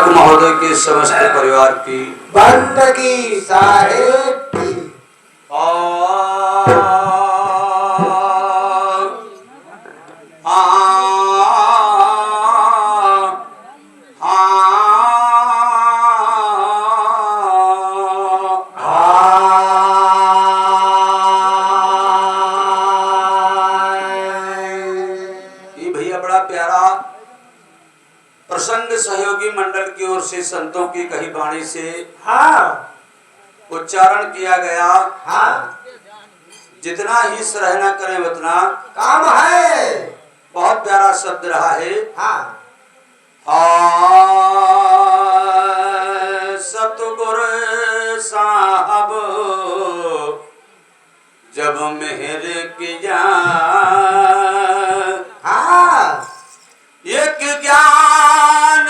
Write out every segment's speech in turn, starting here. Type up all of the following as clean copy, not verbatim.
पाठक महोदय के समस्त परिवार की बंदगी साहेब की प्रसंग सहयोगी मंडल की ओर से संतों की कही वाणी से उच्चारण किया गया। जितना ही सराहना करें उतना काम है। बहुत प्यारा शब्द रहा है। सतगुरु साहब जब मेहर किया एक ज्ञान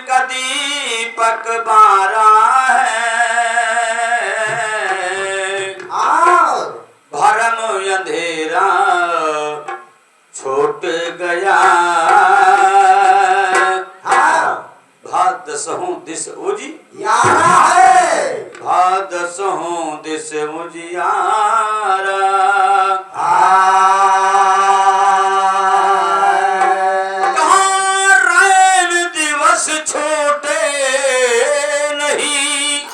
का दीपक बारा है भरम अंधेरा छोट गया भात दसहों दिस उजियारा है भात दसहों दिस उजियारा छोटे नहीं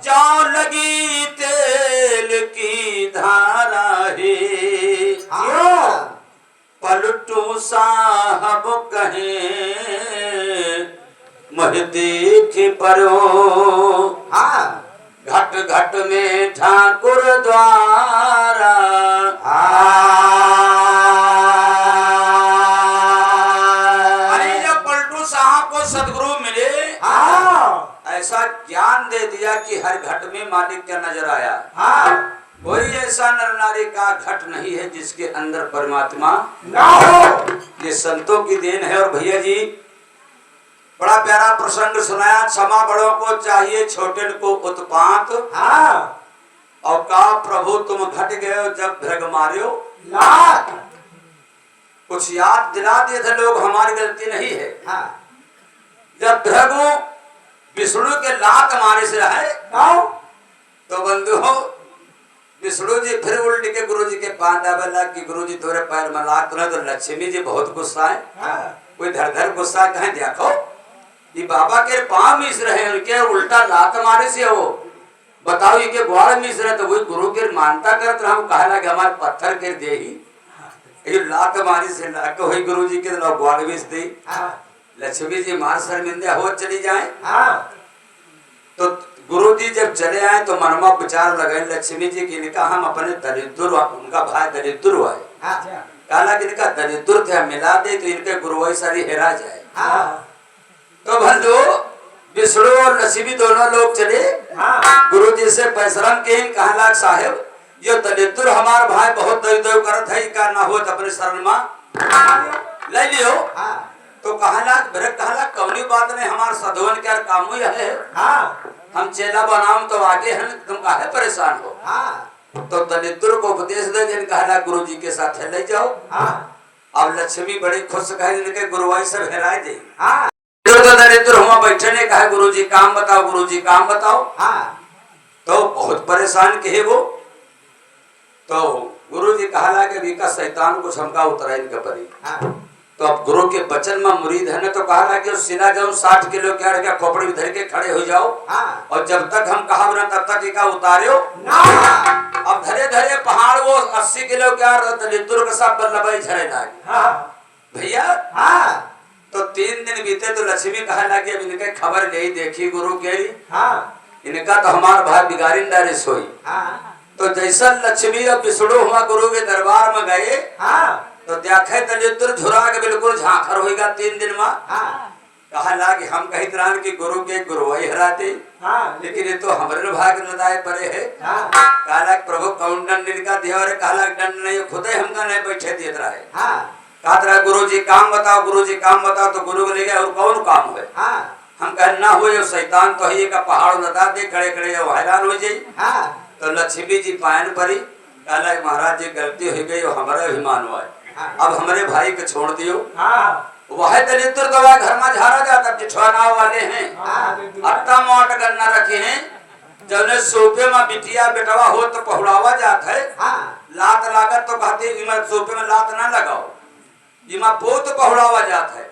जाओ लगी तेल की धारा है पलटू साहब कहे मह देख परो घट घट में ठाकुर द्वारा सदगुरु मिले ऐसा ज्ञान दे दिया कि हर घट में मालिक क्या नजर आया। कोई ऐसा नर नारी का घट नहीं है जिसके अंदर परमात्मा ना हो। ये संतों की देन है। और भैया जी बड़ा प्यारा प्रसंग सुनाया। क्षमा बड़ों को चाहिए छोटे को उत्पात और का प्रभु तुम घट गए जब भ्रग मारियो कुछ याद दिला दिए थे लोग हमारी गलती नहीं है। जब भृगु विष्णु के लात मारे से रहे तो बंधुओं विष्णु जी फिर उल्ट के गुरु जी के पास डाबला कि गुरु जी तोरे पैर में लात तो लक्ष्मी जी बहुत गुस्सा है। कोई धर धर गुस्सा कहें देखो ये बाबा के पांव मिस रहे उनके उल्टा लात मारे से हो बताओ ये ग्वाड़ मिस रहे तो वही गुरु के मानता करते हम कहा लगे हमारे पत्थर के दे ही लात मारी से लाके वही गुरु जी के ग्वाड़ मिस दी लक्ष्मी जी मार शर्मिंदा हो चली जाए। तो गुरु जी जब चले आए तो मनमा विचार लगाए लक्ष्मी जी की इनका हम अपने दरिद्र उनका भाई दरिद्र हुआ है काला कि इनका दरिद्र थे मिला दे तो इनके गुरु सारी हेरा जाए। तो बंधु विष्णु और लक्ष्मी दोनों लोग चले गुरु जी से पैसरम के कहला साहेब ये दरिद्र हमार भाई बहुत दरिद्र करत है का ना हो अपने शरण में ले लियो। तो कहला कौनी बात नहीं हमार सधवन क्या काम ही है हम चेला बनाओ तो आगे हैं तुम काहे परेशान हो। तो दलिद्र को उपदेश दे जिन कहला गुरु जी के साथ ले जाओ। अब लक्ष्मी बड़ी खुश कहे इनके गुरुवाई सब हेराए दे तो दरिद्र हुआ बैठे ने कहा गुरु जी काम बताओ गुरु जी काम बताओ। तो बहुत परेशान कहे वो। तो गुरु जी कहला के भी का शैतान को क्षमता उतरा इनके परी। तो अब गुरु के वचन में मुरीद है ना तो कहा कि सिला जाओ 60 किलो क्या रखा खोपड़ी में धर के खड़े हो जाओ और जब तक हम कहा ना तब तक इका उतारो। अब धरे धरे पहाड़ वो 80 किलो क्या दलिद्र के साथ बल्लभाई झरे लागे भैया। तो 3 दिन बीते तो लक्ष्मी कहा लगी अब इनके खबर ले देखी गुरु के इनका तो हमारा भाई बिगाड़िंदा रे सोई। तो जैसा लक्ष्मी और विष्णु हुआ गुरु के दरबार में गए तो देखे दलिद्र झुरा के बिल्कुल झांखर होगा 3 दिन में। कहा लागे हम कही तरह की गुरु के गुरुवाई हराते लेकिन ये तो हमारे भाग लदाए परे है। कहला प्रभु कौन दंड इनका दिया और कहला दंड नहीं खुद ही हमका नहीं बैठे दिए रहा है। कहा गुरु जी काम बताओ गुरु जी काम बताओ। तो गुरु को ले गया और कौन काम है हम कह ना हो शैतान तो ही का पहाड़ लदा दे खड़े खड़े हैरान हो जाये। तो लक्ष्मी जी पायन परी कहला महाराज जी गलती हो गई हमारा अभिमान हुआ है अब हमारे भाई को छोड़ दियो। वह दलित तो वह घर में झारा जाता पिछवाना वाले हैं अट्टा मोट गन्ना रखे हैं जब ने सोफे में बिटिया बेटवा हो तो पहुड़ावा जात है लात लागत तो कहते इमा सोफे में लात ना लगाओ इमा पोत पहुड़ावा जात है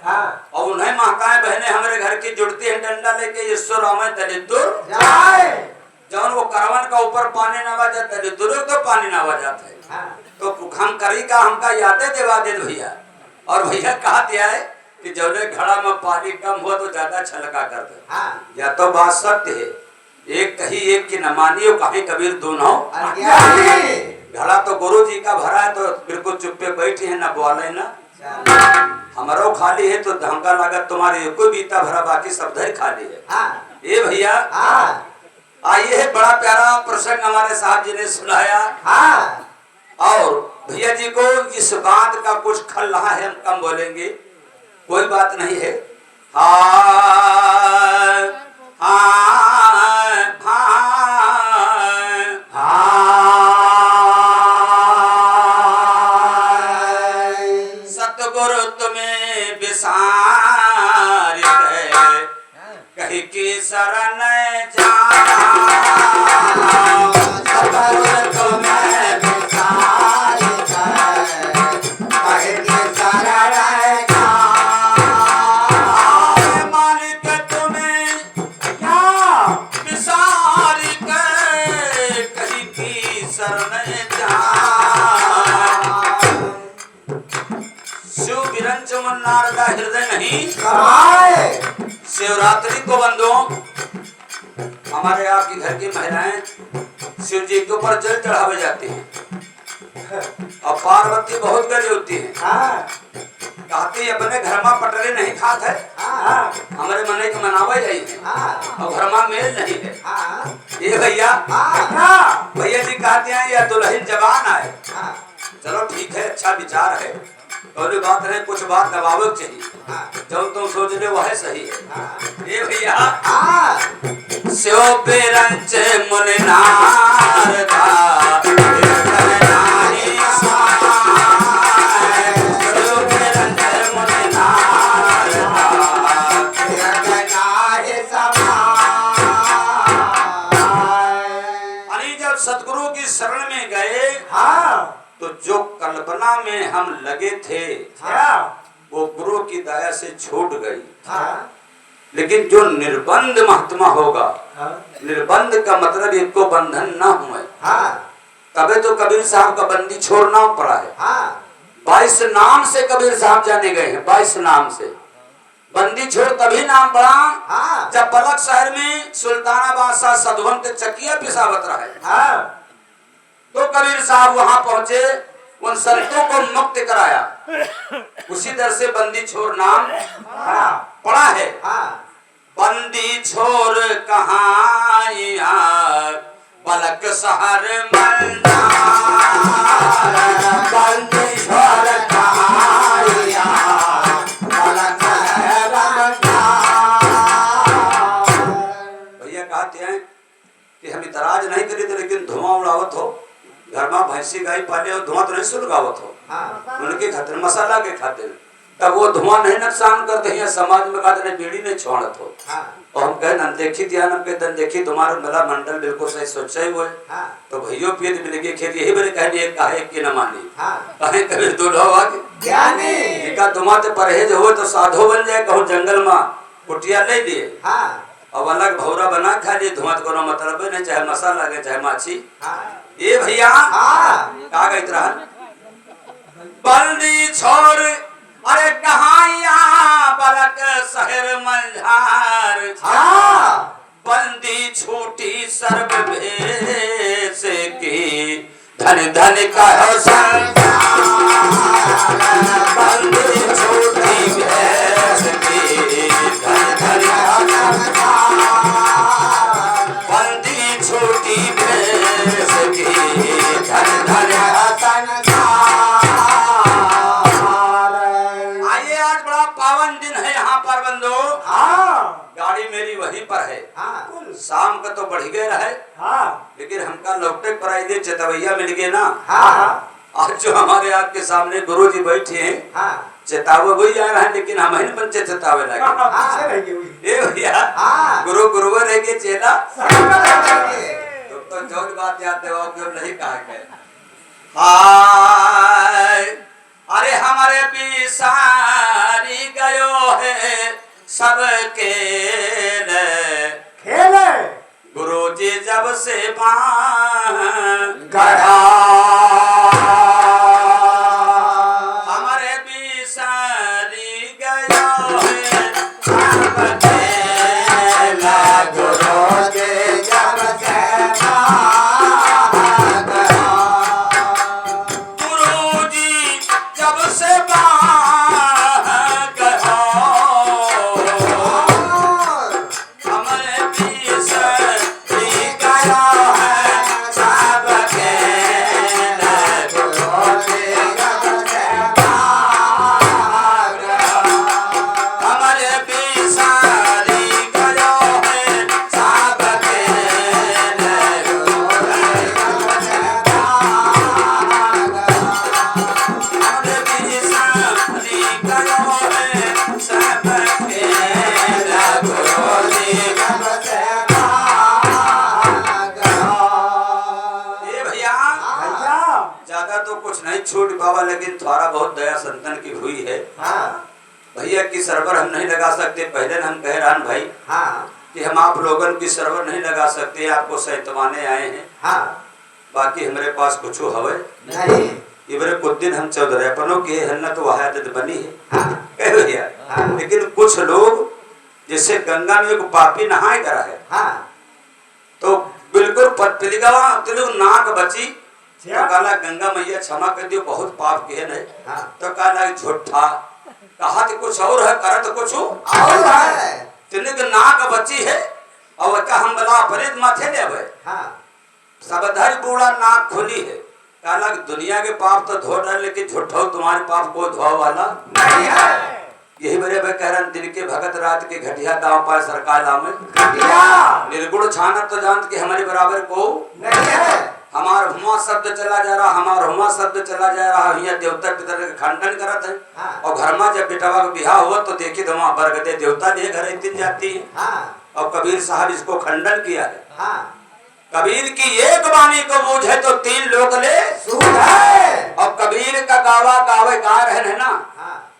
और उन्हें महकाए बहने हमारे घर की जुड़ती है डंडा लेके ईश्वर हमें दलित जब वो करवन का ऊपर पानी नवा जाता है तो पानी नवा जाता है तो हम करी का हमका यादें देवा दे भैया और भैया कहा दिया है कि जब घड़ा में पानी कम हो तो ज्यादा छलका कर दे या तो बात सत्य है एक कही एक की न मानियो कहीं कबीर दोनों घड़ा तो गुरु जी का भरा है तो बिल्कुल चुप्पे बैठे हैं न बोले न हमारो खाली है तो धमका लागत तुम्हारे कोई बीता भरा बाकी सब धर खाली है ये भैया आइए है बड़ा प्यारा प्रसंग हमारे साहब जी ने सुनाया और भैया जी को इस बात का कुछ खल रहा है हम कम बोलेंगे कोई बात नहीं है सतगुरु तुम्हें विसार कहीं की शरण जा सतगुरु तुम्हें विसार कहीं की शरण जा मालिक तुम्हें क्या विसार कहीं की शरण जा शिव विरंच मुन्नार का हृदय नहीं शिवरात्रि को बंदो हमारे आपके घर की महिलाएं शिव जी के ऊपर जल चढ़ावे जाती हैं और पार्वती बहुत गरी होती है कहती अपने घर में पटरे नहीं खात है हमारे मने के मनावे जाई है और घर में मेल नहीं है ये भैया भैया जी कहते हैं या दुल्हन जवान आए चलो ठीक है अच्छा विचार है और बात है कुछ बात दबावक चाहिए जब तुम सोच ले वह सही है ये भैया शिव पेरंच मुनिनार था जब सतगुरु की शरण में गए तो जो कल्पना में हम लगे थे वो गुरु की दया से छूट गई लेकिन जो निर्बंध महात्मा होगा निर्बंध का मतलब इनको बंधन न हुए तबे तो कबीर साहब का बंदी छोड़ना पड़ा है 22 नाम से कबीर साहब जाने गए हैं 22 नाम से बंदी छोड़ तभी नाम पड़ा जब पलक शहर में सुल्ताना बादशाह सदवंत चकिया पिसावत रहा है तो कबीर साहब वहां पहुंचे उन संतों को मुक्त कराया उसी तरह से बंदी छोड़ नाम पड़ा है बंदी छोड़ कहाँ पलक शहर बंदी छोड़ कहाँ भैया कहते हैं कि हम इतराज नहीं करी थे लेकिन धुआं उड़ावत हो घर में भैंसी गाय पाले और धुआं तो नहीं सुलगावत हो उनके खातिर मसाला के खातिर तब वो धुआं नहीं नुकसान करते हैं समाज में कहते बीड़ी नहीं छोड़त हो और हम कहे अनदेखी दिया न के तन देखी तुम्हारा मेरा मंडल बिल्कुल सही सोचा ही हुए तो भैयो पिए मिल गए खेत यही मेरे कहने कहे कि न मानी कहे कभी दो ढोवा तुम्हारे परहेज हो तो साधो बन जाए कहूँ जंगल में कुटिया ले लिए अब अलग भौरा बना खा लिए धुआं को मतलब नहीं चाहे मसाला लगे चाहे माछी ये भैया का गई तरह बंदी छोड़ अरे कहाँ पलक शहर मझार बंदी छूटी सर्व भेष की धन धन का बंदी छूटी भेष की धन धन बंदी छूटी भेष की धन धन गाड़ी मेरी वहीं पर है शाम का तो बढ़ गए रहे लेकिन हमका लौटे पर आई दे चतवैया मिल गए ना आज जो हमारे आपके सामने गुरु जी बैठे हैं चेतावे वही आ रहा है, लेकिन हम ही पंचे चेतावे लगे। ए भैया गुरु गुरुवर रह के चेला तो जो बात याद है वो नहीं कहा गए। हाय अरे हमारे बिसारी गयो है सबके खेल गुरु जी जब से गया हमारे बिसारी गयो है सबके गुरु जी जब से छूट बाबा, लेकिन थोड़ा बहुत दया संतन की हुई है। भैया की सर्वर हम नहीं लगा सकते। पहले हम कह रहा भाई कि हम आप लोगों की सर्वर नहीं लगा सकते, आपको सैतवाने आए हैं। बाकी हमारे पास कुछ हवे नहीं। इबरे कुछ दिन हम चौधरेपनों की हन्नत वहादत बनी है कह भैया। लेकिन कुछ लोग जैसे गंगा में एक पापी नहाए करा है तो बिल्कुल पतलिगा नाक बची तो काला गंगा मैया क्षमा कर दियो बहुत पाप किए नहीं। तो काला झूठा कहा तो कुछ और है करत कुछ और है तिने के नाक बची है और का हम बला फरीद माथे लेवे सबधर बूढ़ा नाक खुली है। काला दुनिया के पाप तो धो डाल, लेकिन झूठा तुम्हारे पाप को धोआ वाला नहीं है। यही मेरे भाई कह रहा दिन के भगत रात के घटिया दाव पाए सरकार दाव में निर्गुण छाना तो जानत के हमारे बराबर को नहीं है। हमार हुआ शब्द चला जा रहा, हमार हुआ शब्द चला जा रहा। भैया देवता पितर के खंडन करत है और घर में जब बेटवा का बिहार हुआ तो देखी तो वहां बरगदे देवता दे घर दिन जाती है। और कबीर साहब इसको खंडन किया है। कबीर की एक वाणी को बूझे तो 3 लोग ले सूझे। और कबीर का गावा गावे गा रहे ना,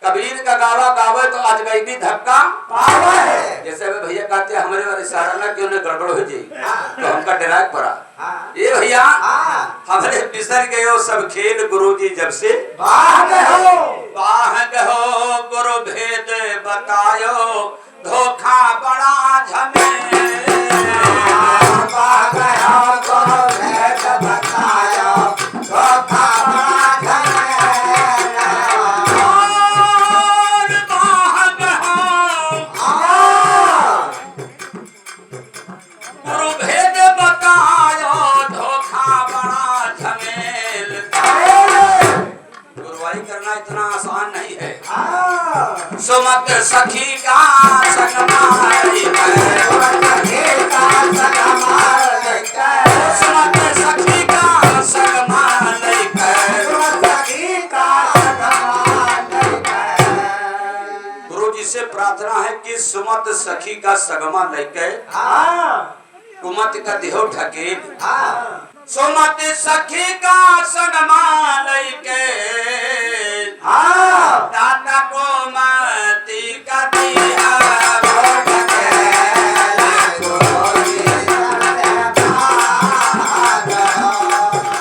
कबीर का गावा गावे तो आज गई भी धक्का पावा है। जैसे वे भैया कहते हैं हमारे वाले इशारा ना क्यों न गड़बड़ हो जाए तो हमका डराक पड़ा। ये भैया हमारे बिसर गए हो सब खेल गुरु जी जब से बाह गहो गुरु भेद बतायो धोखा बड़ा झमे सुमत सखी का संग मारी सुमत सखी का संग मारी गुरु जी से प्रार्थना है कि सुमत सखी का सगमा लेके कुमत का देहो ढके सुमत सखी का सगमा लेके दाता को मती का दिया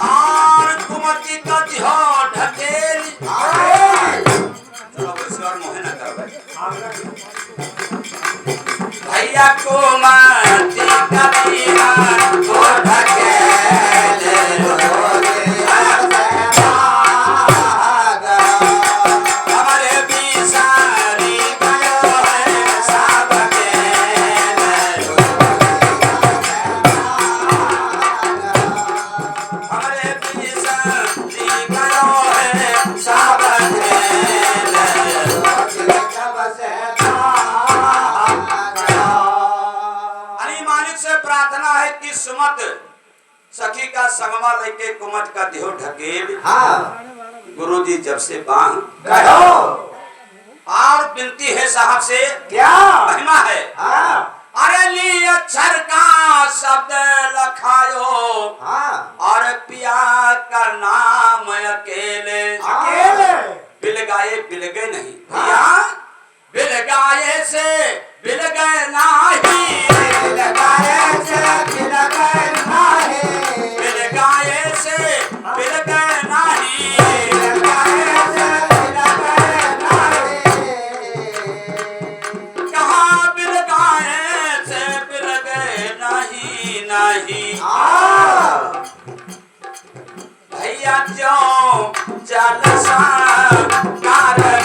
और कुमती का दिहो ढकेल। चलो ईश्वर मोहे न कर भैया को मती का दिया वो ढकेल। सुमत सखी का संगमा लेके कुमत का देहो ढकेल गुरु जी जब से बांह गयो और विनती है साहब से, क्या महिमा है। अरे ली अक्षर का शब्द लखायो, और पिया का नाम अकेले। बिल गए नहीं पिया, बिल गाये से बिल गए नाही, बिल गाये से बिल गए नाही, बिल गाये से बिल गए नाही, बिल गाये से बिल गए नाही। कहाँ बिल गाये से बिल गए नाही नहीं। भैया जो जलसा कार में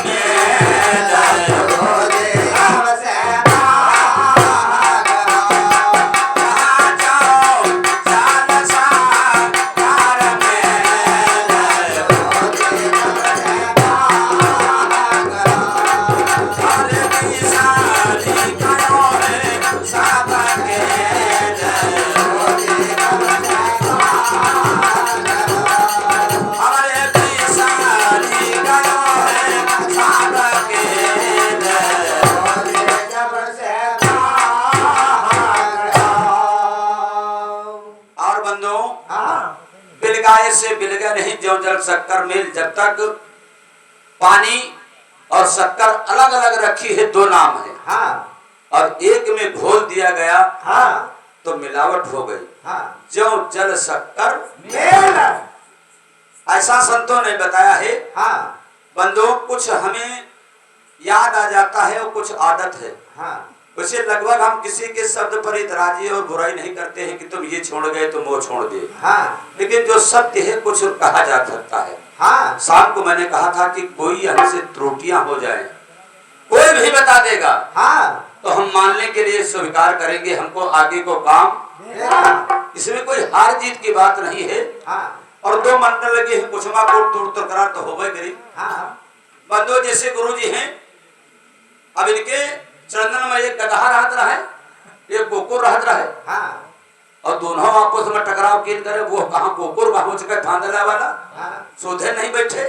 से बिल गया नहीं ज्यों जल शक्कर मेल। जब तक पानी और शक्कर अलग अलग रखी है, दो नाम है, और एक में घोल दिया गया तो मिलावट हो गई, ज्यों जल शक्कर मेल। ऐसा संतों ने बताया है। बंधुओं, कुछ हमें याद आ जाता है और कुछ आदत है। वैसे लगभग हम किसी के शब्द पर इतराजी और बुराई नहीं करते हैं कि तुम ये छोड़ गए तुम वो छोड़ गए। लेकिन जो सत्य है कुछ कहा जा सकता है। शाम को मैंने कहा था कि कोई हमसे त्रुटियां हो जाए, कोई भी बता देगा तो हम मानने के लिए स्वीकार करेंगे। हमको आगे को काम, इसमें कोई हार जीत की बात नहीं है। और दो मंडल लगे हैं, कुछ को करा तो हो गई। बंधु जैसे गुरु जी हैं, अब इनके चंदन में एक गदहा रहत रहा है, एक कुकुर रहत रहा है, और दोनों आपस में टकराव किन करे। वो कहाँ कुकुर कहाँ चुका फांदला वाला सोधे नहीं बैठे।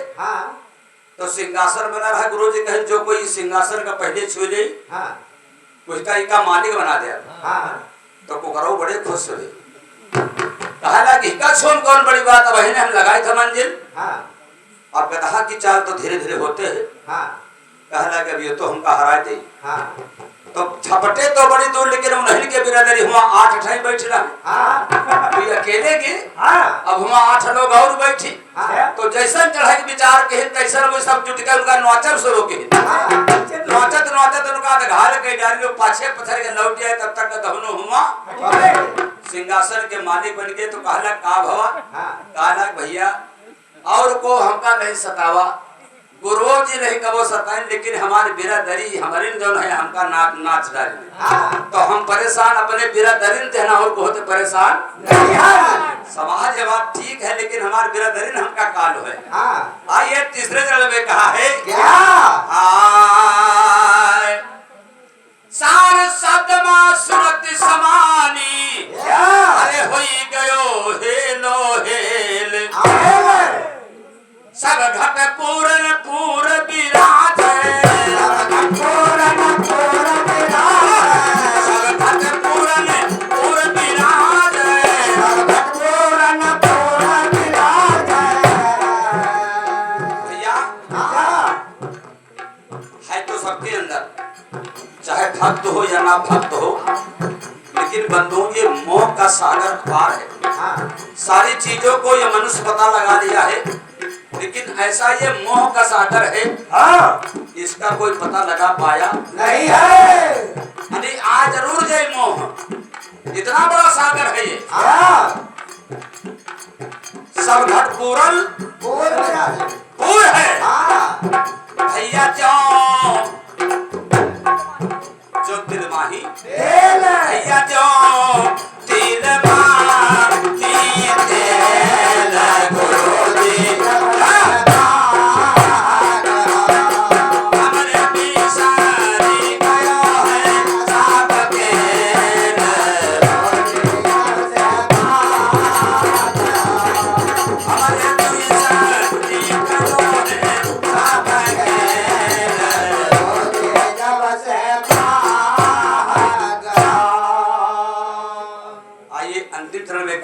तो सिंहासन बना रहा। गुरु जी कहे जो कोई सिंहासन का पहले छू ले उसका इका मालिक बना दिया। तो कुकरो बड़े खुश हुए, कहा कि इका छोन कौन बड़ी बात, अब हम लगाए थे मंजिल। और गदहा की चाल तो धीरे धीरे होते है। कहला कि अब ये तो हमका हरा दे। तो छपटे तो बड़ी दूर, लेकिन उन्हीं के बिरादरी हुआ 8 ठाई बैठ रहा। तो ये अकेले के अब हुआ 8 लोग और बैठी। तो जैसा चढ़ाई विचार के तैसा वो सब जुट के उनका नौचर शुरू के नौचत नौचत उनका घाल के डाली पाछे पत्थर के लौट जाए। तब तक दहनो हुआ सिंहासन के मालिक बन गए। तो कहला का भवा, कहला भैया और को हमका नहीं सतावा, गुरु जी नहीं कबो सताएं, लेकिन हमारे बिरादरी हमारे जो है हमका नाच डाले। तो हम परेशान अपने बिरादरीन थे ना, और को होते परेशान। समाज बात ठीक है, लेकिन हमारे बिरादरीन हमका काल है। आइए तीसरे चरण में कहा है सार शब्द मां सुरत समानी, अरे होई गयो हेलो हेल। सब घट पूरन पूर विराज, सब घट पूरन पूर विराज, सब घट पूरन पूर विराज, सब घट पूरन पूर विराज। भैया है तो सबके अंदर, चाहे भक्त हो या ना भक्त हो, लेकिन बंधुओं ये मोह का सागर पार है। सारी चीजों को ये मनुष्य पता लगा लिया है, लेकिन ऐसा ये मोह का सागर है, इसका कोई पता लगा पाया नहीं है। यानी आज जरूर जाए मोह, इतना बड़ा सागर है ये। सब घट पूरन पूर है। भैया जो दिल माही भैया जो दिल माही तेल गुरु जी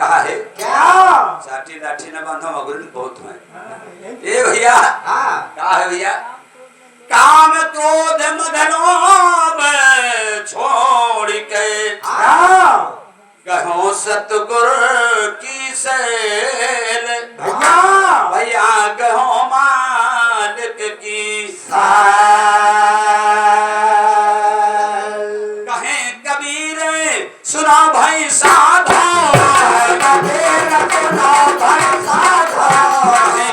कहा है क्या? चाटी लाठी न बांधो मगुर बहुत है। ए भैया कहा है भैया, काम क्रोध मद लोभ छोड़ के कहो सतगुरु की सेल। भैया कहो मालिक की कहे कबीर सुना भाई साधो। कहे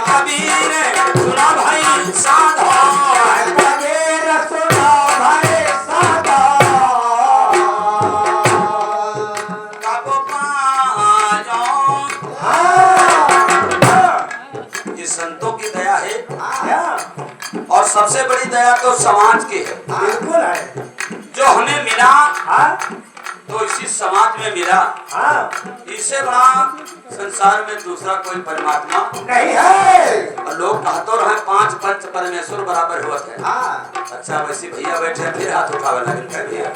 कबीर सुना भाई साधो। संतों की दया है और सबसे बड़ी दया तो समाज की है। बिल्कुल है। जो हमें मिला तो इसी समाज में मिला। इससे बड़ा संसार में दूसरा कोई परमात्मा नहीं है। और लोग कहते रहे 5 पंच परमेश्वर बराबर हुआ है। अच्छा वैसे भैया बैठे फिर हाथ उठावे लगे भैया।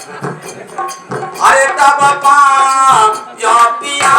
अरे तब पिया